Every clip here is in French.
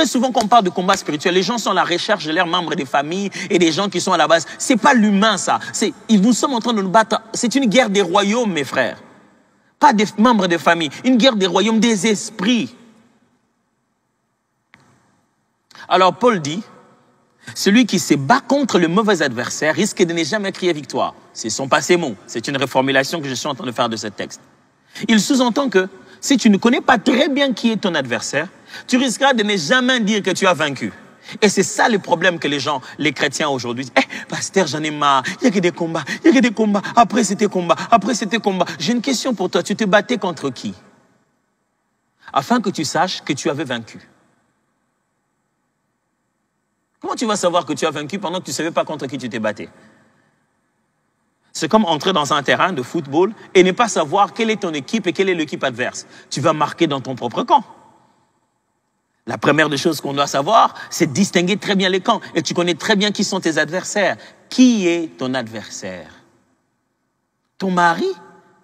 Très souvent, quand on parle de combat spirituel, les gens sont à la recherche de leurs membres des familles et des gens qui sont à la base. C'est pas l'humain, ça. Nous sommes en train de nous battre. C'est une guerre des royaumes, mes frères. Pas des membres de famille. Une guerre des royaumes, des esprits. Alors, Paul dit, celui qui se bat contre le mauvais adversaire risque de ne jamais crier victoire. Ce ne sont pas ces mots. C'est une reformulation que je suis en train de faire de ce texte. Il sous-entend que si tu ne connais pas très bien qui est ton adversaire, tu risqueras de ne jamais dire que tu as vaincu. Et c'est ça le problème que les chrétiens aujourd'hui disent. Pasteur, j'en ai marre. Il n'y a que des combats. Il n'y a que des combats. Après, c'était combat. Après, c'était combat. J'ai une question pour toi. Tu te battais contre qui? Afin que tu saches que tu avais vaincu. Comment tu vas savoir que tu as vaincu pendant que tu ne savais pas contre qui tu t'es battu? C'est comme entrer dans un terrain de football et ne pas savoir quelle est ton équipe et quelle est l'équipe adverse. Tu vas marquer dans ton propre camp. La première des choses qu'on doit savoir, c'est distinguer très bien les camps. Et tu connais très bien qui sont tes adversaires. Qui est ton adversaire? Ton mari,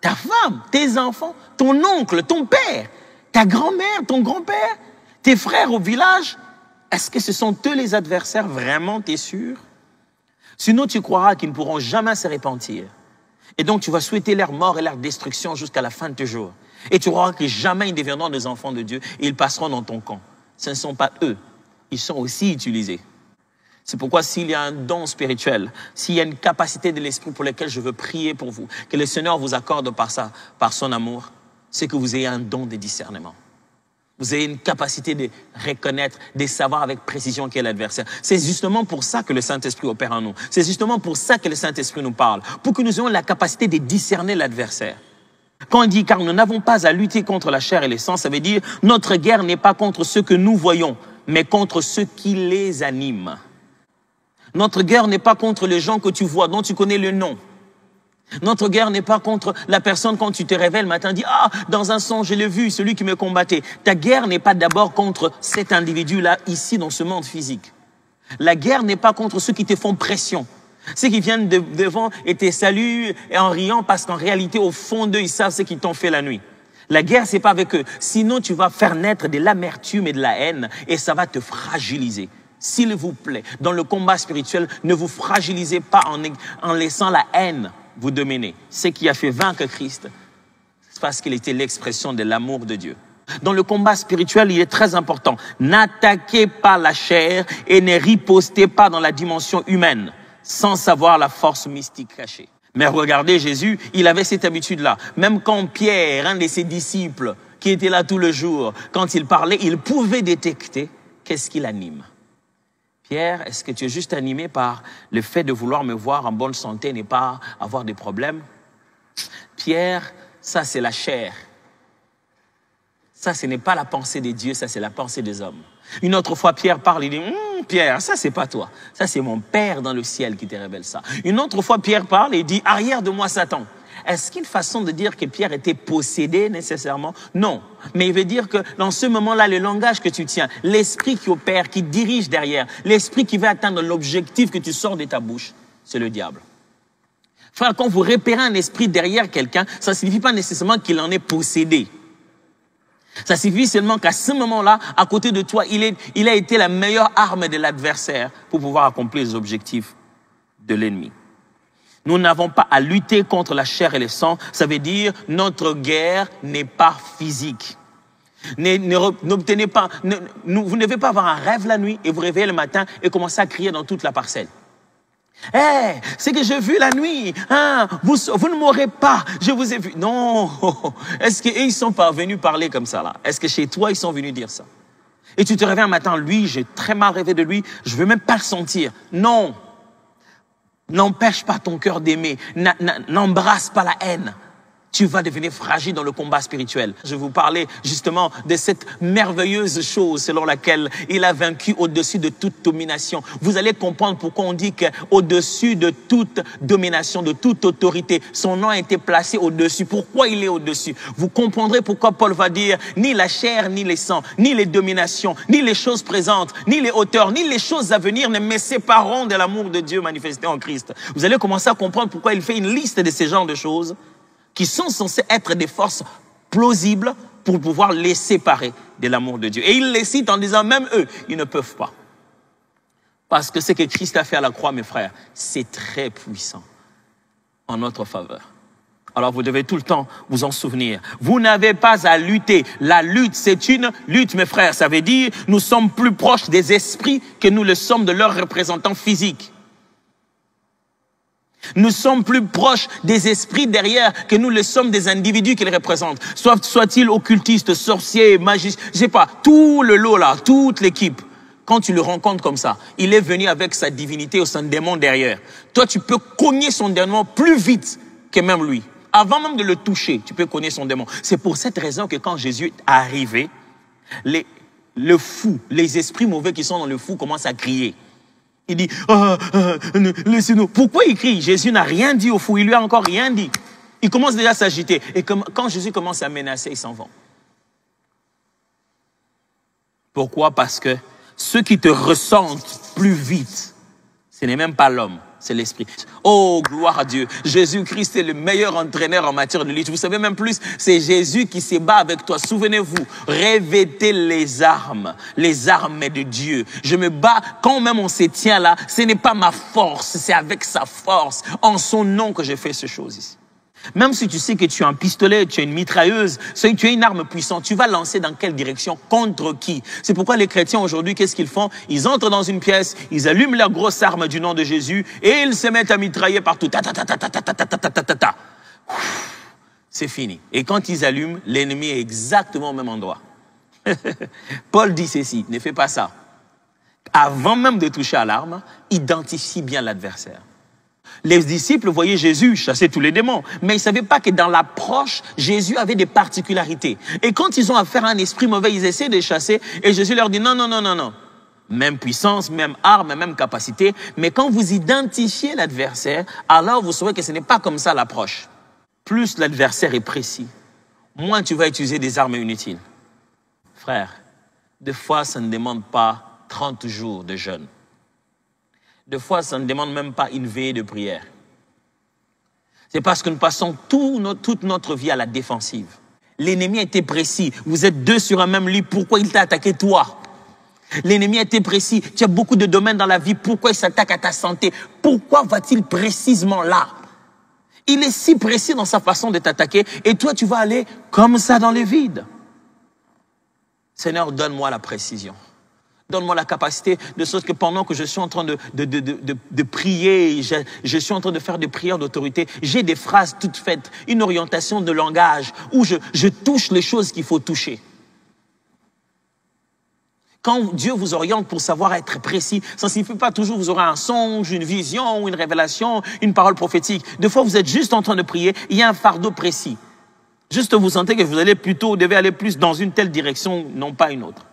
ta femme, tes enfants, ton oncle, ton père, ta grand-mère, ton grand-père, tes frères au village. Est-ce que ce sont eux les adversaires? Vraiment, tu es sûr? Sinon, tu croiras qu'ils ne pourront jamais se repentir. Et donc, tu vas souhaiter leur mort et leur destruction jusqu'à la fin de tes jours. Et tu croiras que jamais ils deviendront des enfants de Dieu et ils passeront dans ton camp. Ce ne sont pas eux. Ils sont aussi utilisés. C'est pourquoi s'il y a un don spirituel, s'il y a une capacité de l'esprit pour laquelle je veux prier pour vous, que le Seigneur vous accorde par son amour, c'est que vous ayez un don de discernement. Vous avez une capacité de reconnaître, de savoir avec précision quel est l'adversaire. C'est justement pour ça que le Saint-Esprit opère en nous. C'est justement pour ça que le Saint-Esprit nous parle. Pour que nous ayons la capacité de discerner l'adversaire. Quand on dit « car nous n'avons pas à lutter contre la chair et le sang », ça veut dire « notre guerre n'est pas contre ceux que nous voyons, mais contre ceux qui les animent ». Notre guerre n'est pas contre les gens que tu vois, dont tu connais le nom. Notre guerre n'est pas contre la personne quand tu te réveilles le matin, dis « Ah, dans un songe, je l'ai vu, celui qui me combattait ». Ta guerre n'est pas d'abord contre cet individu-là, ici, dans ce monde physique. La guerre n'est pas contre ceux qui te font pression. Ceux qui viennent devant et te saluent en riant parce qu'en réalité, au fond d'eux, ils savent ce qu'ils t'ont fait la nuit. La guerre, c'est pas avec eux. Sinon, tu vas faire naître de l'amertume et de la haine et ça va te fragiliser. S'il vous plaît, dans le combat spirituel, ne vous fragilisez pas en laissant la haine vous dominer. Ce qui a fait vaincre Christ, c'est parce qu'il était l'expression de l'amour de Dieu. Dans le combat spirituel, il est très important. N'attaquez pas la chair et ne ripostez pas dans la dimension humaine, sans savoir la force mystique cachée. Mais regardez, Jésus, il avait cette habitude-là. Même quand Pierre, un de ses disciples, qui était là tout le jour, quand il parlait, il pouvait détecter qu'est-ce qui l'anime. Pierre, est-ce que tu es juste animé par le fait de vouloir me voir en bonne santé et ne pas avoir de problèmes? Pierre, ça c'est la chair. Ça, ce n'est pas la pensée de Dieu, ça c'est la pensée des hommes. Une autre fois, Pierre parle, il dit « Pierre, ça c'est pas toi. Ça c'est mon Père dans le ciel qui te révèle ça. » Une autre fois, Pierre parle et il dit « Arrière de moi, Satan. » Est-ce qu'il y a une façon de dire que Pierre était possédé nécessairement? Non. Mais il veut dire que dans ce moment-là, le langage que tu tiens, l'esprit qui opère, qui dirige derrière, l'esprit qui va atteindre l'objectif que tu sors de ta bouche, c'est le diable. Frère, quand vous repérez un esprit derrière quelqu'un, ça ne signifie pas nécessairement qu'il en est possédé. Ça signifie seulement qu'à ce moment-là, à côté de toi, il a été la meilleure arme de l'adversaire pour pouvoir accomplir les objectifs de l'ennemi. Nous n'avons pas à lutter contre la chair et le sang. Ça veut dire notre guerre n'est pas physique. N'obtenez pas, vous ne devez pas avoir un rêve la nuit et vous réveiller le matin et commencer à crier dans toute la parcelle. « Hey, c'est que j'ai vu la nuit, hein, vous ne m'aurez pas, je vous ai vu. » Non, est-ce qu'ils sont pas venus parler comme ça là? Est-ce que chez toi ils sont venus dire ça? Et tu te réveilles un matin, lui, j'ai très mal rêvé de lui, je veux même pas le sentir. Non. N'empêche pas ton cœur d'aimer, n'embrasse pas la haine. Tu vas devenir fragile dans le combat spirituel. Je vous parlais justement de cette merveilleuse chose selon laquelle il a vaincu au-dessus de toute domination. Vous allez comprendre pourquoi on dit qu'au-dessus de toute domination, de toute autorité, son nom a été placé au-dessus. Pourquoi il est au-dessus? Vous comprendrez pourquoi Paul va dire ni la chair, ni les sangs, ni les dominations, ni les choses présentes, ni les hauteurs, ni les choses à venir ne me sépareront de l'amour de Dieu manifesté en Christ. Vous allez commencer à comprendre pourquoi il fait une liste de ces genres de choses qui sont censées être des forces plausibles pour pouvoir les séparer de l'amour de Dieu. Et il les cite en disant, même eux, ils ne peuvent pas. Parce que ce que Christ a fait à la croix, mes frères, c'est très puissant en notre faveur. Alors vous devez tout le temps vous en souvenir. Vous n'avez pas à lutter. La lutte, c'est une lutte, mes frères. Ça veut dire, nous sommes plus proches des esprits que nous le sommes de leurs représentants physiques. Nous sommes plus proches des esprits derrière que nous le sommes des individus qu'ils représentent. Soit-il occultistes, sorciers, magiciens, je sais pas, tout le lot là, toute l'équipe. Quand tu le rencontres comme ça, il est venu avec sa divinité ou son démon derrière. Toi, tu peux cogner son démon plus vite que même lui. Avant même de le toucher, tu peux cogner son démon. C'est pour cette raison que quand Jésus est arrivé, le fou, les esprits mauvais qui sont dans le fou commencent à crier. Il dit, laissez-nous. Pourquoi il crie? Jésus n'a rien dit au fou, il lui a encore rien dit. Il commence déjà à s'agiter. Et quand Jésus commence à menacer, ils s'en vont. Pourquoi? Parce que ceux qui te ressentent plus vite, ce n'est même pas l'homme, c'est l'esprit. Oh, gloire à Dieu. Jésus-Christ est le meilleur entraîneur en matière de lutte. Vous savez même plus, c'est Jésus qui se bat avec toi. Souvenez-vous, revêtez les armes de Dieu. Je me bats, quand même on se tient là, ce n'est pas ma force, c'est avec sa force, en son nom que je fais ces choses ici. Même si tu sais que tu as un pistolet, tu as une mitrailleuse, tu as une arme puissante, tu vas lancer dans quelle direction? Contre qui? C'est pourquoi les chrétiens aujourd'hui, qu'est-ce qu'ils font? Ils entrent dans une pièce, ils allument leur grosse arme du nom de Jésus et ils se mettent à mitrailler partout. C'est fini. Et quand ils allument, l'ennemi est exactement au même endroit. Paul dit ceci, ne fais pas ça. Avant même de toucher à l'arme, identifie bien l'adversaire. Les disciples voyaient Jésus chasser tous les démons, mais ils ne savaient pas que dans l'approche, Jésus avait des particularités. Et quand ils ont affaire à un esprit mauvais, ils essaient de les chasser et Jésus leur dit non, non, non, non, non. Même puissance, même arme, même capacité. Mais quand vous identifiez l'adversaire, alors vous saurez que ce n'est pas comme ça l'approche. Plus l'adversaire est précis, moins tu vas utiliser des armes inutiles. Frère, des fois, ça ne demande pas 30 jours de jeûne. Des fois, ça ne demande même pas une veillée de prière. C'est parce que nous passons toute notre vie à la défensive. L'ennemi a été précis. Vous êtes deux sur un même lit. Pourquoi il t'a attaqué toi? L'ennemi a été précis. Tu as beaucoup de domaines dans la vie. Pourquoi il s'attaque à ta santé? Pourquoi va-t-il précisément là? Il est si précis dans sa façon de t'attaquer. Et toi, tu vas aller comme ça dans le vide. Seigneur, donne-moi la précision. Donne-moi la capacité de sorte que pendant que je suis en train de prier, je suis en train de faire des prières d'autorité, j'ai des phrases toutes faites, une orientation de langage où je touche les choses qu'il faut toucher. Quand Dieu vous oriente pour savoir être précis, ça ne signifie pas toujours que vous aurez un songe, une vision, une révélation, une parole prophétique. Des fois, vous êtes juste en train de prier, il y a un fardeau précis. Juste vous sentez que vous devez aller plus dans une telle direction, non pas une autre.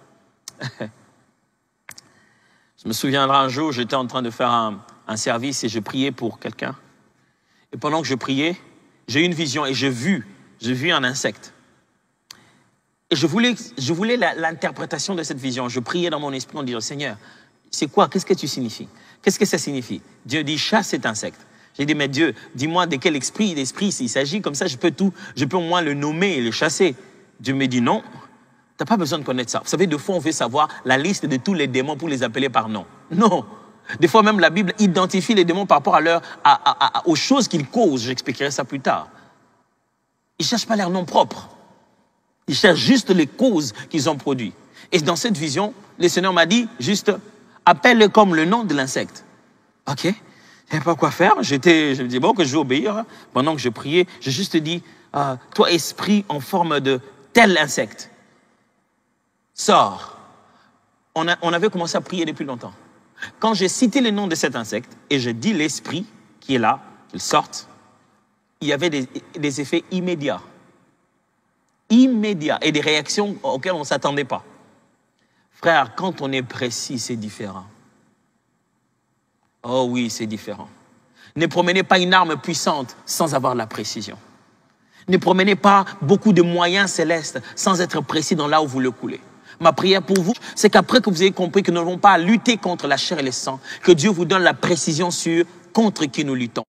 Je me souviendrai un jour, j'étais en train de faire un service et je priais pour quelqu'un. Et pendant que je priais, j'ai eu une vision et j'ai vu un insecte. Et je voulais l'interprétation de cette vision. Je priais dans mon esprit en disant, Seigneur, c'est quoi? Qu'est-ce que tu signifies? Qu'est-ce que ça signifie? Dieu dit, chasse cet insecte. J'ai dit, mais Dieu, dis-moi de quel esprit il s'agit, comme ça je peux au moins le nommer et le chasser. Dieu me dit, non. Tu n'as pas besoin de connaître ça. Vous savez, des fois, on veut savoir la liste de tous les démons pour les appeler par nom. Non. Des fois, même la Bible identifie les démons par rapport aux choses qu'ils causent. J'expliquerai ça plus tard. Ils ne cherchent pas leur nom propre. Ils cherchent juste les causes qu'ils ont produites. Et dans cette vision, le Seigneur m'a dit juste, appelle-le comme le nom de l'insecte. OK. Je ne savais pas quoi faire. Je me dis, bon, que je vais obéir. Pendant que je priais, j'ai juste dit, toi, esprit en forme de tel insecte. Sors. On avait commencé à prier depuis longtemps. Quand j'ai cité le nom de cet insecte et je dis l'esprit qui est là, qu'il sorte, il y avait des effets immédiats. Immédiats. Et des réactions auxquelles on ne s'attendait pas. Frère, quand on est précis, c'est différent. Oh oui, c'est différent. Ne promenez pas une arme puissante sans avoir la précision. Ne promenez pas beaucoup de moyens célestes sans être précis dans là où vous le coulez. Ma prière pour vous, c'est qu'après que vous ayez compris que nous n'avons pas à lutter contre la chair et le sang, que Dieu vous donne la précision sur contre qui nous luttons.